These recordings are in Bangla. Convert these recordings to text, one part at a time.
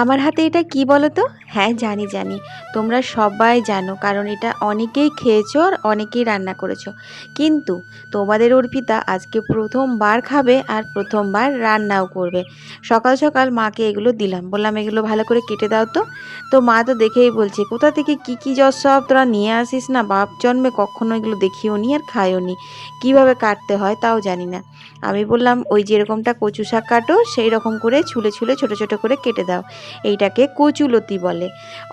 আমার হাতে এটা কি বলো তো? হ্যাঁ, জানি, জানি। তোমরা সবাই জানো, কারণ এটা অনেকেই খেয়েছো আর অনেকেই রান্না করেছো। কিন্তু তোমাদের অর্পিতা আজকে প্রথমবার খাবে আর প্রথমবার রান্নাও করবে। সকাল সকাল মাকে এগুলো দিলাম, বললাম এগুলো ভালো করে কেটে দাও তো। তো মা তো দেখেই বলছে, কোথা থেকে কি কি সব তোরা নিয়ে আসিস না, বাপ জন্মে কখনো এগুলো দেখিও নি আর খাইও নি, কীভাবে কাটতে হয় তাও জানি না। আমি বললাম ওই যেরকমটা কচু শাক কাটো সেই রকম করে ছুলে ছুলে ছোটো ছোটো করে কেটে দাও। এইটাকে কচুলতি বলে।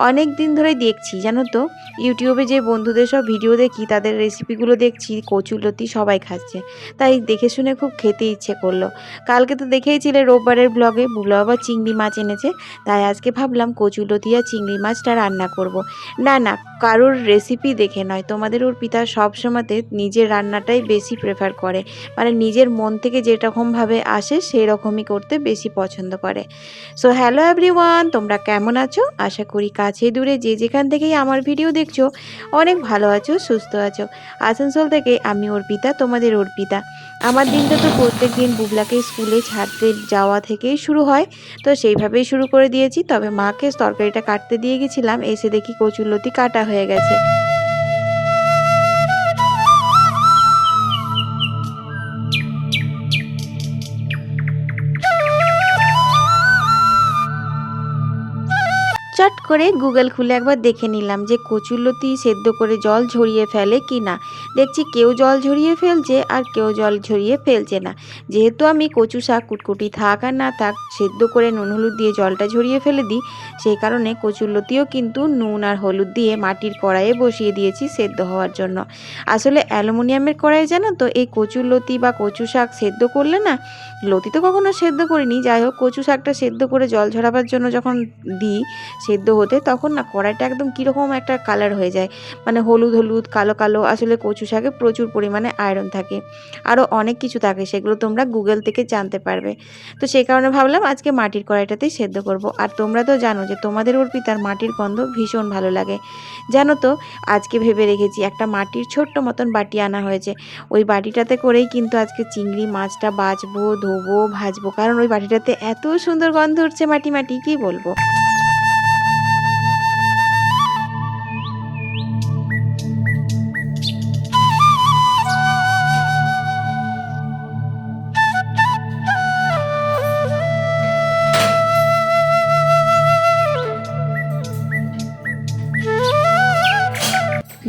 অনেক দিন ধরে দেখছি জানো তো, ইউটিউবে যে বন্ধুদের সব ভিডিও দেখি তাদের রেসিপিগুলো দেখছি কচুলতি সবাই খাচ্ছে, তাই দেখে শুনে খুব খেতে ইচ্ছে করলো। কালকে তো দেখেইছিলে রোববারের ব্লগে বুবলা বাবা চিংড়ি মাছ এনেছে, তাই আজকে ভাবলাম কচুলতি আর চিংড়ি মাছটা রান্না করব। না না, কারোর রেসিপি দেখে নয়, তোমাদের ওর পিতা সবসময়তে নিজের রান্নাটাই বেশি প্রেফার করে, মানে নিজের মন থেকে যেরকমভাবে আসে সেই রকমই করতে বেশি পছন্দ করে। সো হ্যালো এভরিওয়ান, তোমরা কেমন আছো? আশা করি কাছে দূরে যে যেখান থেকেই আমার ভিডিও দেখছো অনেক ভালো আছো, সুস্থ আছো। আসানসোল থেকে আমি অর্পিতা, তোমাদের অর্পিতা। আমার দিনটা তো প্রত্যেক দিন বুবলাকে স্কুলে ছাড়তে যাওয়া থেকেই শুরু হয়, তো সেইভাবেই শুরু করে দিয়েছি। তবে মাকে তরকারিটা কাটতে দিয়ে গেছিলাম, এসে দেখি কচুরলতি কাটা হয়ে গেছে। চট করে গুগল খুলে একবার দেখে নিলাম যে কচুরলতি সেদ্ধ করে জল ঝরিয়ে ফেলে কি না। দেখছি কেউ জল ঝরিয়ে ফেলছে আর কেউ জল ঝরিয়ে ফেলছে না। যেহেতু আমি কচু শাক কুটকুটি থাক আর না থাক সেদ্ধ করে নুন হলুদ দিয়ে জলটা ঝরিয়ে ফেলে দিই, সেই কারণে কচুরলতিও কিন্তু নুন আর হলুদ দিয়ে মাটির কড়াইয়ে বসিয়ে দিয়েছি সেদ্ধ হওয়ার জন্য। আসলে অ্যালুমিনিয়ামের কড়াই জানো তো, এই কচুরলতি বা কচু শাক সেদ্ধ করলে না, লতি তো কখনো সেদ্ধ করিনি, যাই হোক কচু শাকটা সেদ্ধ করে জল ঝরাবার জন্য যখন দিই সেদ্ধ হতে, তখন না কড়াইটা একদম কীরকম একটা কালার হয়ে যায়, মানে হলুদ হলুদ কালো কালো। আসলে কচু শাকে প্রচুর পরিমাণে আয়রন থাকে, আরও অনেক কিছু থাকে, সেগুলো তোমরা গুগল থেকে জানতে পারবে। তো সেই কারণে ভাবলাম আজকে মাটির কড়াইটাতেই সেদ্ধ করব। আর তোমরা তো জানো যে তোমাদের অর্পিতার মাটির গন্ধ ভীষণ ভালো লাগে। জানো তো, আজকে ভেবে রেখেছি একটা মাটির ছোট্ট মতন বাটি আনা হয়েছে, ওই বাটিটাতে করেই কিন্তু আজকে চিংড়ি মাছটা বাছবো, ধোবো, ভাজবো, কারণ ওই বাটিটাতে এত সুন্দর গন্ধ উঠছে মাটি মাটি, কী বলবো।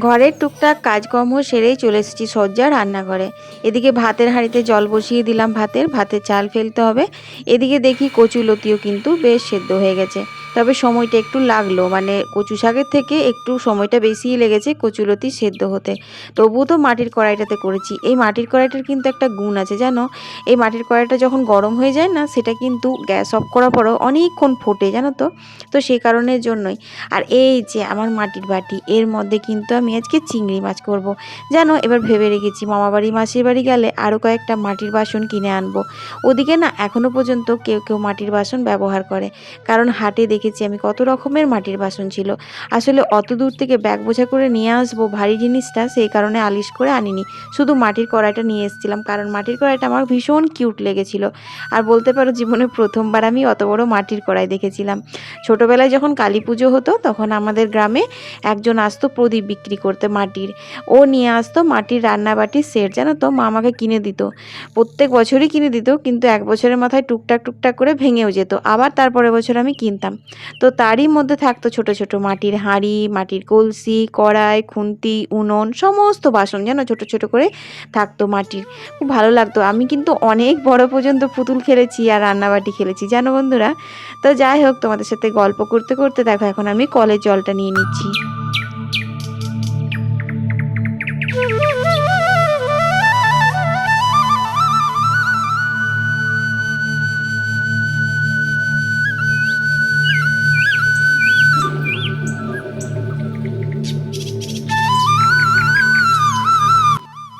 ঘরের টুকটাক কাজকর্ম সেরেই চলে এসেছি সজ্জা রান্নাঘরে। এদিকে ভাতের হাঁড়িতে জল বসিয়ে দিলাম, ভাতের চাল ফেলতে হবে। এদিকে দেখি কচুলতিও কিন্তু বেশ সেদ্ধ হয়ে গেছে, তবে সময়টা একটু লাগলো, মানে কচু শাকের থেকে একটু সময়টা বেশিই লেগেছে কচুলতি সেদ্ধ হতে। তবুও তো মাটির কড়াইটাতে করেছি। এই মাটির কড়াইটার কিন্তু একটা গুণ আছে জানো, এই মাটির কড়াইটা যখন গরম হয়ে যায় না, সেটা কিন্তু গ্যাস অফ করার পরও অনেকক্ষণ ফোটে জানো তো। তো সেই কারণের জন্যই। আর এই যে আমার মাটির বাটি, এর মধ্যে কিন্তু আমি আজকে চিংড়ি মাছ করব। জানো, এবার ভেবে রেখেছি মামাবাড়ি মাসির বাড়ি গেলে আরও কয়েকটা মাটির বাসন কিনে আনবো। ওদিকে না এখনও পর্যন্ত কেউ কেউ মাটির বাসন ব্যবহার করে, কারণ হাটে দেখেছি আমি কত রকমের মাটির বাসন ছিল। আসলে অত দূর থেকে ব্যাগ বোঝা করে নিয়ে আসবো ভারী জিনিসটা, সেই কারণে আলিশ করে আনিনি, শুধু মাটির কড়াইটা নিয়ে এসেছিলাম, কারণ মাটির কড়াইটা আমার ভীষণ কিউট লেগেছিল। আর বলতে পারো জীবনে প্রথমবার আমি অত বড় মাটির কড়াই দেখেছিলাম। ছোটোবেলায় যখন কালী পুজো হতো তখন আমাদের গ্রামে একজন আসতো প্রদীপ বিক্রি করতে মাটির, ও নিয়ে আসতো মাটির রান্নাবাটির সেট, জানো তো, মা আমাকে কিনে দিত। প্রত্যেক বছরই কিনে দিত, কিন্তু এক বছরের মাথায় টুকটাক টুকটাক করে ভেঙেও যেত, আবার তারপরের বছর আমি কিনতাম। তো তারই মধ্যে থাকতো ছোট ছোট মাটির হাঁড়ি, মাটির কলসি, কড়াই, খুন্তি, উনুন, সমস্ত বাসন যেন ছোট ছোট করে থাকতো মাটির। খুব ভালো লাগতো। আমি কিন্তু অনেক বড় পর্যন্ত পুতুল খেলেছি আর রান্নাবাটি খেলেছি জানো বন্ধুরা। তো যাই হোক, তোমাদের সাথে গল্প করতে করতে দেখো এখন আমি কলের জলটা নিয়ে নিচ্ছি।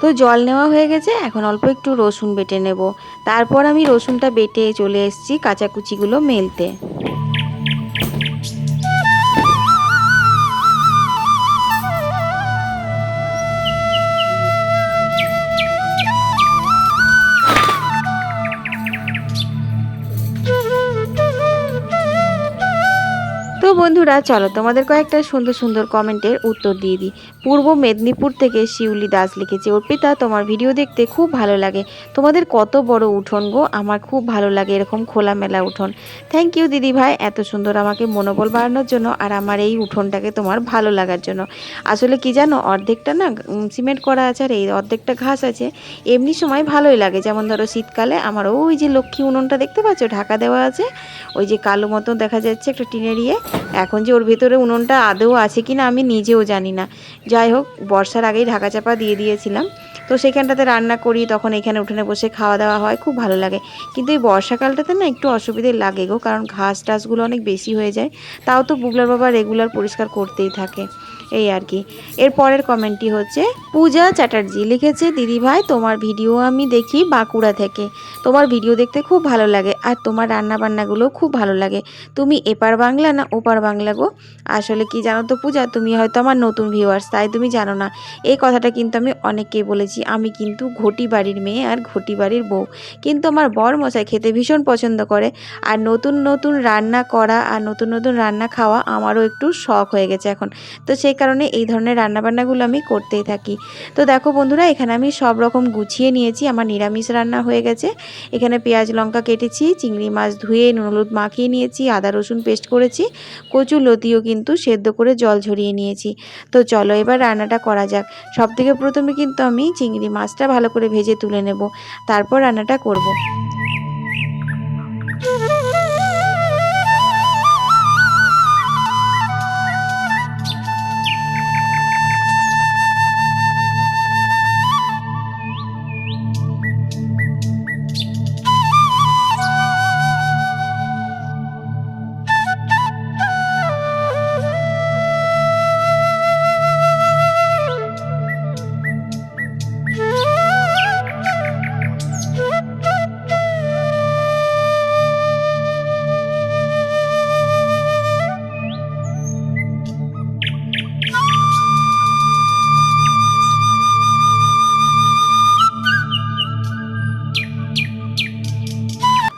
তো জল নেওয়া হয়ে গেছে, এখন অল্প একটু রসুন বেটে নেব। তারপর আমি রসুনটা বেটে চলে এসেছি কাঁচাকুচিগুলো মেলতে। বন্ধুরা চলো তোমাদের কয়েকটা সুন্দর সুন্দর কমেন্টের উত্তর দিয়ে দিই। পূর্ব মেদিনীপুর থেকে শিউলি দাস লিখেছে, অর্পিতা তোমার ভিডিও দেখতে খুব ভালো লাগে, তোমাদের কত বড় উঠোন গো, আমার খুব ভালো লাগে এরকম খোলামেলা উঠোন। থ্যাংক ইউ দিদি ভাই, এত সুন্দর আমাকে মনোবল বাড়ানোর জন্য আর আমার এই উঠোনটাকে তোমার ভালো লাগার জন্য। আসলে কি জানো, অর্ধেকটা না সিমেন্ট করা আছে আর এই অর্ধেকটা ঘাস আছে। এমনি সময় ভালোই লাগে, যেমন ধরো শীতকালে আমার ওই যে লক্ষ্মী উনুনটা দেখতে পাচ্ছ ঢাকা দেওয়া আছে, ওই যে কালো মতো দেখা যাচ্ছে একটা টিনের ইয়ে। এখন যে ওর ভেতরে উনুনটা আদৌ আছে কি না আমি নিজেও জানি না। যাই হোক, বর্ষার আগেই ঢাকা চাপা দিয়ে দিয়েছিলাম, তো সেখানটাতে রান্না করি, তখন এখানে উঠোনে বসে খাওয়া দাওয়া হয়, খুব ভালো লাগে। কিন্তু এই বর্ষাকালটাতে না একটু অসুবিধে লাগে গো, কারণ ঘাস টাসগুলো অনেক বেশি হয়ে যায়। তাও তো বুগলার বাবা রেগুলার পরিষ্কার করতেই থাকে, এই আর কি। এর পরের কমেন্টটি হচ্ছে পূজা চ্যাটার্জি লিখেছে, দিদি ভাই তোমার ভিডিও আমি দেখি বাঁকুড়া থেকে, তোমার ভিডিও দেখতে খুব ভালো লাগে আর তোমার রান্না বান্নাগুলো খুব ভালো লাগে, তুমি এপার বাংলা না ওপার বাংলা গো। আসলে কি জানো তো পূজা, তুমি হয়তো আমার নতুন ভিউয়ার্স, তাই তুমি জানো না। এই কথাটা কিন্তু আমি অনেককেই বলেছি, আমি কিন্তু ঘটি বাড়ির মেয়ে আর ঘটি বাড়ির বউ। কিন্তু আমার বর মশাই খেতে ভীষণ পছন্দ করে, আর নতুন নতুন রান্না করা আর নতুন নতুন রান্না খাওয়া আমারও একটু শখ হয়ে গেছে এখন। তো সেই কারণে এই ধরনের রান্নাবান্নাগুলো আমি করতেই থাকি। তো দেখো বন্ধুরা, এখানে আমি সব রকম গুছিয়ে নিয়েছি, আমার নিরামিষ রান্না হয়ে গেছে। এখানে পেঁয়াজ লঙ্কা কেটেছি, চিংড়ি মাছ ধুয়ে নুন হলুদ মাখিয়ে নিয়েছি, আদা রসুন পেস্ট করেছি, কচু লতিও কিন্তু সেদ্ধ করে জল ঝরিয়ে নিয়েছি। তো চলো এবার রান্নাটা করা যাক। সবথেকে প্রথমে কিন্তু আমি চিংড়ি মাছটা ভালো করে ভেজে তুলে নেব, তারপর রান্নাটা করব।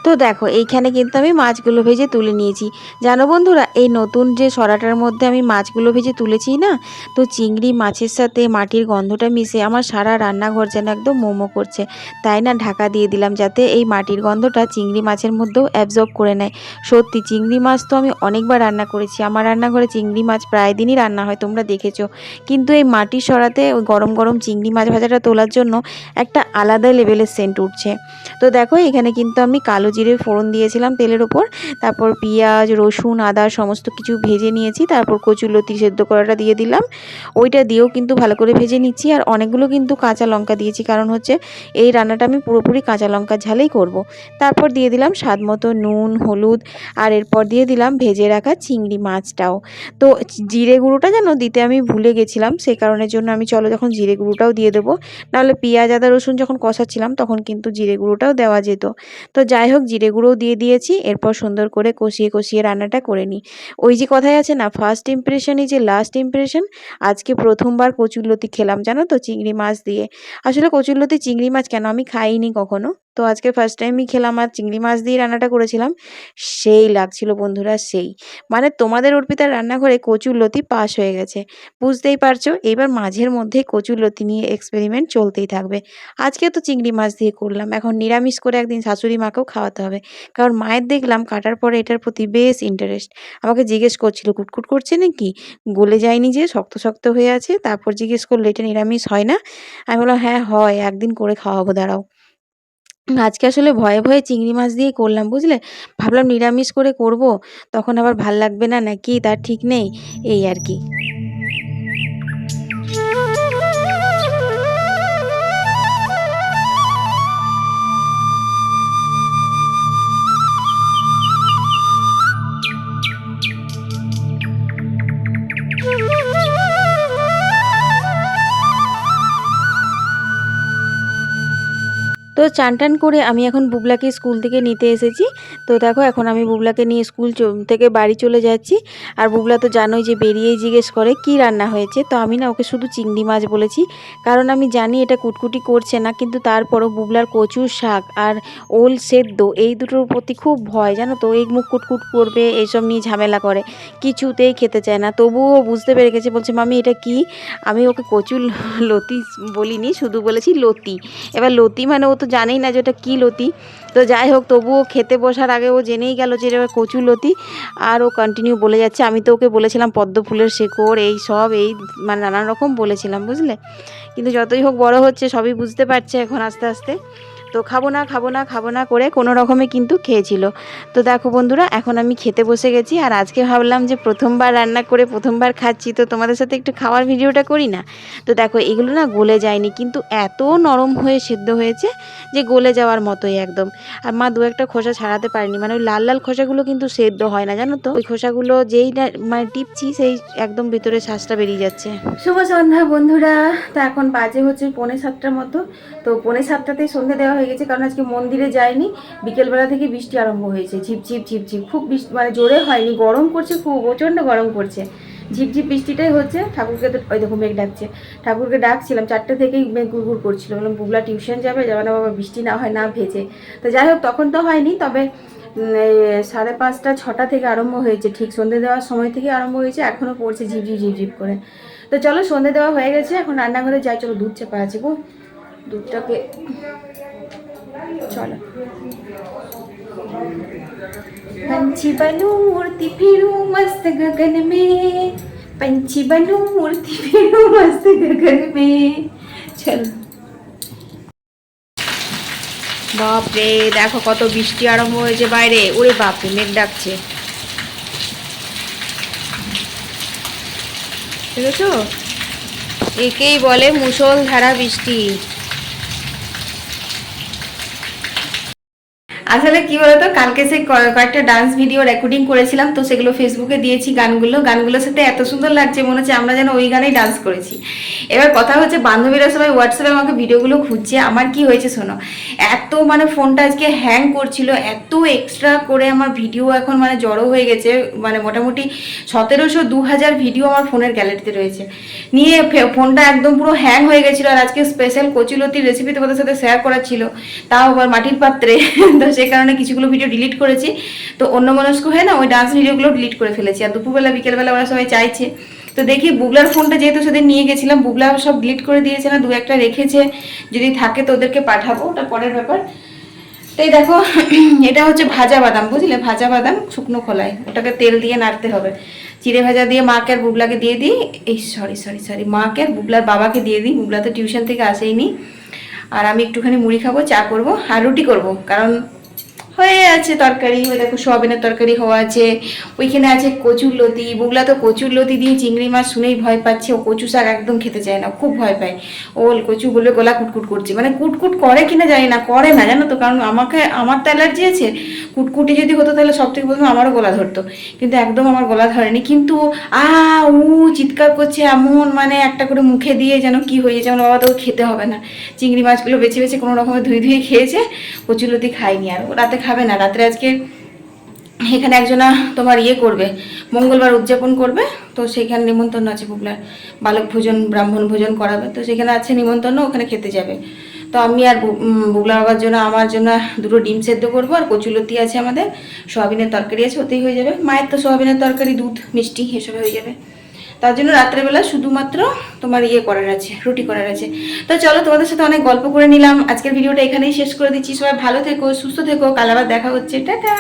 তো দেখো এইখানে কিন্তু আমি মাছগুলো ভেজে তুলে নিয়েছি। জানো বন্ধুরা, এই নতুন যে সরাটার মধ্যে আমি মাছগুলো ভেজে তুলেছি না, তো চিংড়ি মাছের সাথে মাটির গন্ধটা মিশে আমার সারা রান্নাঘর যেন একদম মোমো করছে। তাই না ঢাকা দিয়ে দিলাম, যাতে এই মাটির গন্ধটা চিংড়ি মাছের মধ্যেও অ্যাবজর্ব করে নেয়। সত্যি চিংড়ি মাছ তো আমি অনেকবার রান্না করেছি, আমার রান্নাঘরে চিংড়ি মাছ প্রায় দিনই রান্না হয়, তোমরা দেখেছো। কিন্তু এই মাটির সরাতে ওই গরম গরম চিংড়ি মাছ ভাজাটা তোলার জন্য একটা আলাদা লেভেলের সেন্ট উঠছে। তো দেখো এখানে কিন্তু আমি কালো জিরে ফোড়ন দিয়েছিলাম তেলের ওপর, তারপর পেঁয়াজ রসুন আদা সমস্ত কিছু ভেজে নিয়েছি, তারপর কচুলতি সেদ্ধ করাটা দিয়ে দিলাম, ওইটা দিয়েও কিন্তু ভালো করে ভেজে নিচ্ছি। আর অনেকগুলো কিন্তু কাঁচা লঙ্কা দিয়েছি, কারণ হচ্ছে এই রান্নাটা আমি পুরোপুরি কাঁচা লঙ্কার ঝালেই করব। তারপর দিয়ে দিলাম স্বাদ মতো নুন হলুদ, আর এরপর দিয়ে দিলাম ভেজে রাখা চিংড়ি মাছটাও। তো জিরে গুঁড়োটা যেন দিতে আমি ভুলে গেছিলাম, সেই কারণের জন্য আমি চলো যখন জিরে গুঁড়োটাও দিয়ে দেবো, নাহলে পেঁয়াজ আদা রসুন যখন কষাচ্ছিলাম তখন কিন্তু জিরে গুঁড়োটাও দেওয়া যেত। তো যাই হোক, জিরে গুঁড়োও দিয়ে দিয়েছি, এরপর সুন্দর করে কষিয়ে কষিয়ে রান্নাটা করে নিই। ওই যে কথাই আছে না, ফার্স্ট ইমপ্রেশনই যে লাস্ট ইমপ্রেশন। আজকে প্রথমবার কচুরলতি খেলাম জানো তো, চিংড়ি মাছ দিয়ে। আসলে কচুরলতি চিংড়ি মাছ কেন আমি খাইনি কখনো, তো আজকে ফার্স্ট টাইমই খেলাম আর চিংড়ি মাছ দিয়ে রান্নাটা করেছিলাম। সেই লাগছিল বন্ধুরা, সেই মানে তোমাদের অর্পিতার রান্নাঘরে কচুরলতি পাস হয়ে গেছে, বুঝতেই পারছো। এবার মাঝের মধ্যে কচুরলতি নিয়ে এক্সপেরিমেন্ট চলতেই থাকবে। আজকে তো চিংড়ি মাছ দিয়ে করলাম, এখন নিরামিষ করে একদিন শাশুড়ি মাকেও খাওয়াতে হবে, কারণ মায়ের দেখলাম কাটার পরে এটার প্রতি বেশ ইন্টারেস্ট। আমাকে জিজ্ঞেস করছিল কুটকুট করছে নাকি, গলে যায়নি যে শক্ত শক্ত হয়ে আছে, তারপর জিজ্ঞেস করলো এটা নিরামিষ হয় না। আমি বললাম হ্যাঁ হয়, একদিন করে খাওয়াবো দাঁড়াও। আজকে আসলে ভয়ে ভয়ে চিংড়ি মাছ দিয়েই করলাম বুঝলে, ভাবলাম নিরামিষ করে করব, তখন আবার ভাল লাগবে না নাকি তার ঠিক নেই, এই আর কি। তো চান টান করে আমি এখন বুবলাকে স্কুল থেকে নিতে এসেছি। তো দেখো এখন আমি বুবলাকে নিয়ে স্কুল থেকে বাড়ি চলে যাচ্ছি। আর বুবলা তো জানোই যে বেরিয়েই জিজ্ঞেস করে কি রান্না হয়েছে। তো আমি না ওকে শুধু চিংড়ি মাছ বলেছি, কারণ আমি জানি এটা কুটকুটি করছে না, কিন্তু তারপরও বুবলার কচুর শাক আর ওল সেদ্ধ এই দুটোর প্রতি খুব ভয়, জানো তো। এই মুখ কুটকুট করবে, এইসব নিয়ে ঝামেলা করে, কিছুতেই খেতে চায় না। তবুও বুঝতে পেরে গেছে, বলছে মামি এটা কি। আমি ওকে কচুর লতি বলিনি, শুধু বলেছি লতি। এবার লতি মানে ও তো জানেই না যে ওটা কী লতি। তো যাই হোক, তবুও খেতে বসার আগে ও জেনেই গেল যে এটা কচু লতি। আর ও কন্টিনিউ বলে যাচ্ছে। আমি তো ওকে বলেছিলাম পদ্ম ফুলের শেকড়, এই সব এই মানে নানান রকম বলেছিলাম, বুঝলে। কিন্তু যতই হোক বড় হচ্ছে, সবই বুঝতে পারছে এখন আস্তে আস্তে। তো খাবো না খাবো না খাবো না করে কোনো রকমে কিন্তু খেয়েছিল। তো দেখো বন্ধুরা, এখন আমি খেতে বসে গেছি। আর আজকে ভাবলাম যে প্রথমবার রান্না করে প্রথমবার খাচ্ছি, তো তোমাদের সাথে একটু খাওয়ার ভিডিওটা করি না। তো দেখো এগুলো না গলে যায়নি, কিন্তু এত নরম হয়ে সেদ্ধ হয়েছে যে গলে যাওয়ার মতোই একদম। আর মা দু একটা খোসা ছাড়াতে পারেনি, মানে ওই লাল লাল খোসাগুলো কিন্তু সেদ্ধ হয় না, জানো তো। ওই খোসাগুলো যেই না মানে টিপছি, সেই একদম ভিতরে শ্বাসটা বেরিয়ে যাচ্ছে। শুভ সন্ধ্যা বন্ধুরা। তো এখন বাজে হচ্ছে 6:45 মতো। তো 6:45তেই সন্ধ্যে দেওয়া হয়ে গেছে, কারণ আজকে মন্দিরে যাইনি। বিকেলবেলা থেকে বৃষ্টি আরম্ভ হয়েছে, ঝিপঝিপ ঝিপঝিপ, খুব বৃষ্টি, মানে জোরে হয়নি, গরম করছে, খুব প্রচণ্ড গরম করছে। ঝিপঝিপ বৃষ্টিটাই হচ্ছে। ঠাকুরকে তো ওই দেখো মেঘ ডাকছে, ঠাকুরকে ডাকছিলাম 4টে থেকেই মেঘ গুড়গুড় করছিল। বললাম বুবলা টিউশন যাবে, যাবে না বাবা, বৃষ্টি না হয় না ভেজে। তো যাই হোক, তখন তো হয়নি, তবে 5:30 6টা থেকে আরম্ভ হয়েছে, ঠিক সন্ধ্যে দেওয়ার সময় থেকে আরম্ভ হয়েছে, এখনও পড়ছে ঝিপঝিপ ঝিপঝিপ করে। তো চলো সন্ধ্যে দেওয়া হয়ে গেছে, এখন রান্নাঘরে যাই। চলো দুধ চাপা আছে গো, দুধটাকে चलो। पंछी बनूं उड़ती फिरूं मस्त गगन में, पंछी बनूं उड़ती फिरूं मस्त गगन में, चलो। বাপরে দেখো কত বৃষ্টি আরম্ভ হয়েছে বাইরে। ওরে বাপরে, মেঘ ডাকছে, দেখেছো? একেই বলে মুষলধারা বৃষ্টি। আসলে কি বলতো, কালকে সেই কয়েকটা ডান্স ভিডিও রেকর্ডিং করেছিলাম, তো সেগুলো ফেসবুকে দিয়েছি। গানগুলোর সাথে এত সুন্দর লাগছে, মনে হচ্ছে আমরা যেন ওই গানেই ডান্স করেছি। এবার কথা হচ্ছে, বান্ধবীরা সবাই হোয়াটসঅ্যাপে আমাকে ভিডিওগুলো খুঁজছে। আমার কি হয়েছে শোনো, এত মানে ফোনটা আজকে হ্যাং করছিল, এত এক্সট্রা করে আমার ভিডিও এখন মানে জড়ো হয়ে গেছে। মানে মোটামুটি 1700-2000 ভিডিও আমার ফোনের গ্যালারিতে রয়েছে, নিয়ে ফোনটা একদম পুরো হ্যাং হয়ে গেছিলো। আর আজকে স্পেশাল কচুলতির রেসিপি তোমাদের সাথে শেয়ার করা ছিল, তাও আবার মাটির পাত্রে। তো সেই কারণে কিছুগুলো ভিডিও ডিলিট করেছি। তো অন্যমনস্ক হয়ে না ওই ডান্স ভিডিওগুলো ডিলিট করে ফেলেছি। আর দুপুরবেলা বিকেলবেলা ওরা সবাই চাইছে, তো দেখি বুবলার ফোনটা যেহেতু সেদিন নিয়ে গেছিলাম, বুবলা সব ডিলিট করে দিয়েছে, না দু একটা রেখেছে, যদি থাকে তো ওদেরকে পাঠাবো, ওটা পরের ব্যাপার। তো এই দেখো, এটা হচ্ছে ভাজা বাদাম, বুঝলে, ভাজা বাদাম শুকনো খোলায়, ওটাকে তেল দিয়ে নাড়তে হবে। চিড়ে ভাজা দিয়ে মাকে আর বুবলাকে দিয়ে দিই, এই সরি মাকে আর বুবলার বাবাকে দিয়ে দিই, বুবলা তো টিউশন থেকে আসেইনি। আর আমি একটুখানি মুড়ি খাবো, চা করবো আর রুটি করবো, কারণ হয়ে আছে তরকারি। ওই দেখো সোয়াবিনের তরকারি হওয়া আছে, ওইখানে আছে কচুর লতি। বুবলা তো কচুর লতি দিয়ে চিংড়ি মাছ শুনেই ভয় পাচ্ছে, ও কচু শাক একদম খেতে চায় না, খুব ভয় পায়। ওল কচু বলে গলা কুটকুট করছে, মানে কুটকুট করে কিনা জানি না, করে না জানো তো, কারণ আমার তো অ্যালার্জি আছে। কুটকুটি যদি হতো তাহলে সব থেকে প্রথমে আমারও গলা ধরতো, কিন্তু একদম আমার গলা ধরেনি। কিন্তু উ চিৎকার করছে এমন, মানে একটা করে মুখে দিয়ে যেন কি হয়ে যাচ্ছে। আমার বাবা তো খেতে হবে না, চিংড়ি মাছগুলো বেছে বেছে কোনো রকমে ধুয়ে খেয়েছে, কচুর লতি খাইনি। আর রাতে খাবে না, রাত্রে আজকে এখানে একজনা তোমার করবে, মঙ্গলবার উদযাপন করবে, তো সেখানে নিমন্ত্রণ আছে বুবলার, বালক ভোজন ব্রাহ্মণ ভোজন করাবে, তো সেখানে আছে নিমন্ত্রণ, ওখানে খেতে যাবে। তো আমি আর বুবলা বাবার জন্য আমার জন্য দুটো ডিম সেদ্ধ করবো, আর কচুলতি আছে আমাদের, সোয়াবিনের তরকারি আছে, ওতেই হয়ে যাবে। মায়ের তো সোয়াবিনের তরকারি, দুধ মিষ্টি এসবে হয়ে যাবে। তার জন্য রাত্রেবেলা শুধুমাত্র তোমার করার আছে, রুটি করার আছে। তো চলো, তোমাদের সাথে অনেক গল্প করে নিলাম, আজকের ভিডিওটা এখানেই শেষ করে দিচ্ছি। সবাই ভালো থেকো, সুস্থ থেকো, কাল আবার দেখা হচ্ছে, টাটা।